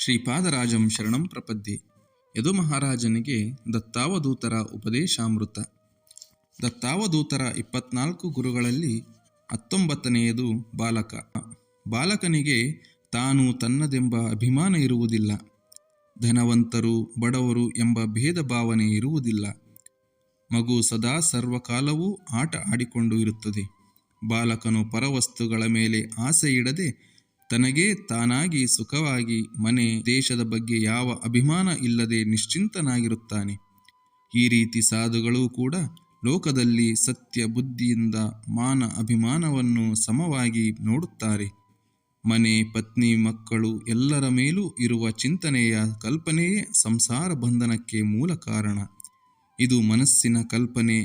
ಶ್ರೀಪಾದರಾಜಂ ಶರಣಂ ಪ್ರಪದ್ಯೆ. ಯದು ಮಹಾರಾಜನಿಗೆ ದತ್ತಾವಧೂತರ ಉಪದೇಶಾಮೃತ. ದತ್ತಾವಧೂತರ 24 ಗುರುಗಳಲ್ಲಿ 19ನೆಯದು ಬಾಲಕ. ಬಾಲಕನಿಗೆ ತಾನು ತನ್ನದೆಂಬ ಅಭಿಮಾನ ಇರುವುದಿಲ್ಲ. ಧನವಂತರು ಬಡವರು ಎಂಬ ಭೇದ ಭಾವನೆ ಇರುವುದಿಲ್ಲ. ಮಗು ಸದಾ ಸರ್ವಕಾಲವೂ ಆಟ ಆಡಿಕೊಂಡು ಇರುತ್ತದೆ. ಬಾಲಕನು ಪರವಸ್ತುಗಳ ಮೇಲೆ ಆಸೆ ಇಡದೆ ತನಗೇ ತಾನಾಗಿ ಸುಖವಾಗಿ ಮನೆ ದೇಶದ ಬಗ್ಗೆ ಯಾವ ಅಭಿಮಾನ ಇಲ್ಲದೆ ನಿಶ್ಚಿಂತನಾಗಿರುತ್ತಾನೆ. ಈ ರೀತಿ ಸಾಧುಗಳು ಕೂಡ ಲೋಕದಲ್ಲಿ ಸತ್ಯ ಬುದ್ಧಿಯಿಂದ ಮಾನ ಅಭಿಮಾನವನ್ನು ಸಮವಾಗಿ ನೋಡುತ್ತಾರೆ. ಮನೆ ಪತ್ನಿ ಮಕ್ಕಳು ಎಲ್ಲರ ಮೇಲೂ ಇರುವ ಚಿಂತನೆಯ ಕಲ್ಪನೆಯೇ ಸಂಸಾರ ಬಂಧನಕ್ಕೆ ಮೂಲ ಕಾರಣ. ಇದು ಮನಸ್ಸಿನ ಕಲ್ಪನೆ.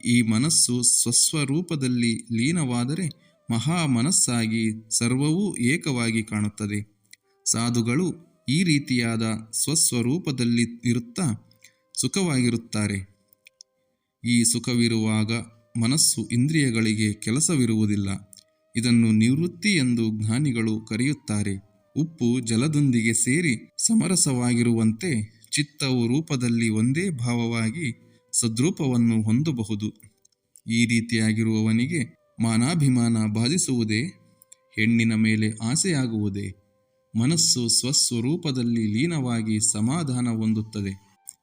ಈ ಮನಸ್ಸು ಸ್ವಸ್ವರೂಪದಲ್ಲಿ ಲೀನವಾದರೆ ಮಹಾ ಮನಸ್ಸಾಗಿ ಸರ್ವವೂ ಏಕವಾಗಿ ಕಾಣುತ್ತದೆ. ಸಾಧುಗಳು ಈ ರೀತಿಯಾದ ಸ್ವಸ್ವರೂಪದಲ್ಲಿ ಇರುತ್ತಾ ಸುಖವಾಗಿರುತ್ತಾರೆ. ಈ ಸುಖವಿರುವಾಗ ಮನಸ್ಸು ಇಂದ್ರಿಯಗಳಿಗೆ ಕೆಲಸವಿರುವುದಿಲ್ಲ. ಇದನ್ನು ನಿವೃತ್ತಿ ಎಂದು ಜ್ಞಾನಿಗಳು ಕರೆಯುತ್ತಾರೆ. ಉಪ್ಪು ಜಲದೊಂದಿಗೆ ಸೇರಿ ಸಮರಸವಾಗಿರುವಂತೆ ಚಿತ್ತವು ರೂಪದಲ್ಲಿ ಒಂದೇ ಭಾವವಾಗಿ ಸದ್ರೂಪವನ್ನು ಹೊಂದಬಹುದು. ಈ ರೀತಿಯಾಗಿರುವವನಿಗೆ ಮಾನಾಭಿಮಾನ ಬಾಧಿಸುವುದೇ? ಹೆಣ್ಣಿನ ಮೇಲೆ ಆಸೆಯಾಗುವುದೇ? ಮನಸ್ಸು ಸ್ವಸ್ವರೂಪದಲ್ಲಿ ಲೀನವಾಗಿ ಸಮಾಧಾನ ಹೊಂದುತ್ತದೆ.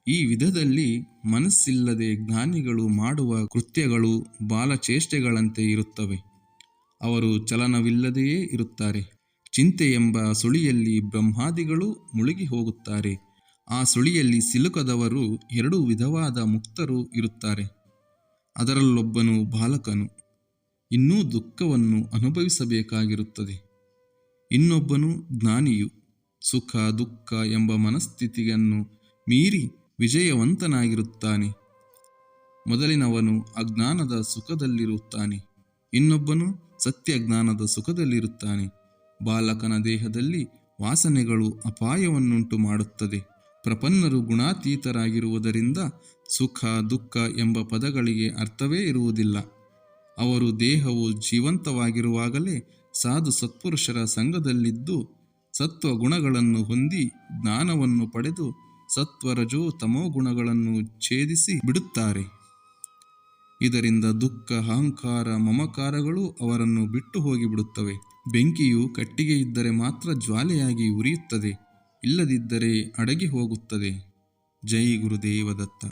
ಈ ವಿಧದಲ್ಲಿ ಮನಸ್ಸಿಲ್ಲದೆ ಜ್ಞಾನಿಗಳು ಮಾಡುವ ಕೃತ್ಯಗಳು ಬಾಲಚೇಷ್ಟೆಗಳಂತೆ ಇರುತ್ತವೆ. ಅವರು ಚಲನವಿಲ್ಲದೆಯೇ ಇರುತ್ತಾರೆ. ಚಿಂತೆ ಎಂಬ ಸುಳಿಯಲ್ಲಿ ಬ್ರಹ್ಮಾದಿಗಳು ಮುಳುಗಿ ಹೋಗುತ್ತಾರೆ. ಆ ಸುಳಿಯಲ್ಲಿ ಸಿಲುಕದವರು 2 ವಿಧವಾದ ಮುಕ್ತರು ಇರುತ್ತಾರೆ. ಅದರಲ್ಲೊಬ್ಬನು ಬಾಲಕನು. ಇನ್ನೂ ದುಃಖವನ್ನು ಅನುಭವಿಸಬೇಕಾಗಿರುತ್ತದೆ. ಇನ್ನೊಬ್ಬನು ಜ್ಞಾನಿಯು. ಸುಖ ದುಃಖ ಎಂಬ ಮನಸ್ಥಿತಿಯನ್ನು ಮೀರಿ ವಿಜಯವಂತನಾಗಿರುತ್ತಾನೆ. ಮೊದಲಿನವನು ಅಜ್ಞಾನದ ಸುಖದಲ್ಲಿರುತ್ತಾನೆ. ಇನ್ನೊಬ್ಬನು ಸತ್ಯಜ್ಞಾನದ ಸುಖದಲ್ಲಿರುತ್ತಾನೆ. ಬಾಲಕನ ದೇಹದಲ್ಲಿ ವಾಸನೆಗಳು ಅಪಾಯವನ್ನುಂಟು ಮಾಡುತ್ತದೆ. ಪ್ರಪನ್ನರು ಗುಣಾತೀತರಾಗಿರುವುದರಿಂದ ಸುಖ ದುಃಖ ಎಂಬ ಪದಗಳಿಗೆ ಅರ್ಥವೇ ಇರುವುದಿಲ್ಲ. ಅವರು ದೇಹವು ಜೀವಂತವಾಗಿರುವಾಗಲೇ ಸಾಧು ಸತ್ಪುರುಷರ ಸಂಘದಲ್ಲಿದ್ದು ಸತ್ವ ಗುಣಗಳನ್ನು ಹೊಂದಿ ಜ್ಞಾನವನ್ನು ಪಡೆದು ಸತ್ವರಜೋ ತಮೋ ಗುಣಗಳನ್ನು ಛೇದಿಸಿ ಬಿಡುತ್ತಾರೆ. ಇದರಿಂದ ದುಃಖ ಅಹಂಕಾರ ಮಮಕಾರಗಳು ಅವರನ್ನು ಬಿಟ್ಟು ಹೋಗಿಬಿಡುತ್ತವೆ. ಬೆಂಕಿಯು ಕಟ್ಟಿಗೆ ಇದ್ದರೆ ಮಾತ್ರ ಜ್ವಾಲೆಯಾಗಿ ಉರಿಯುತ್ತದೆ, ಇಲ್ಲದಿದ್ದರೆ ಅಡಗಿ ಹೋಗುತ್ತದೆ. ಜೈ ಗುರುದೇವ ದತ್ತ.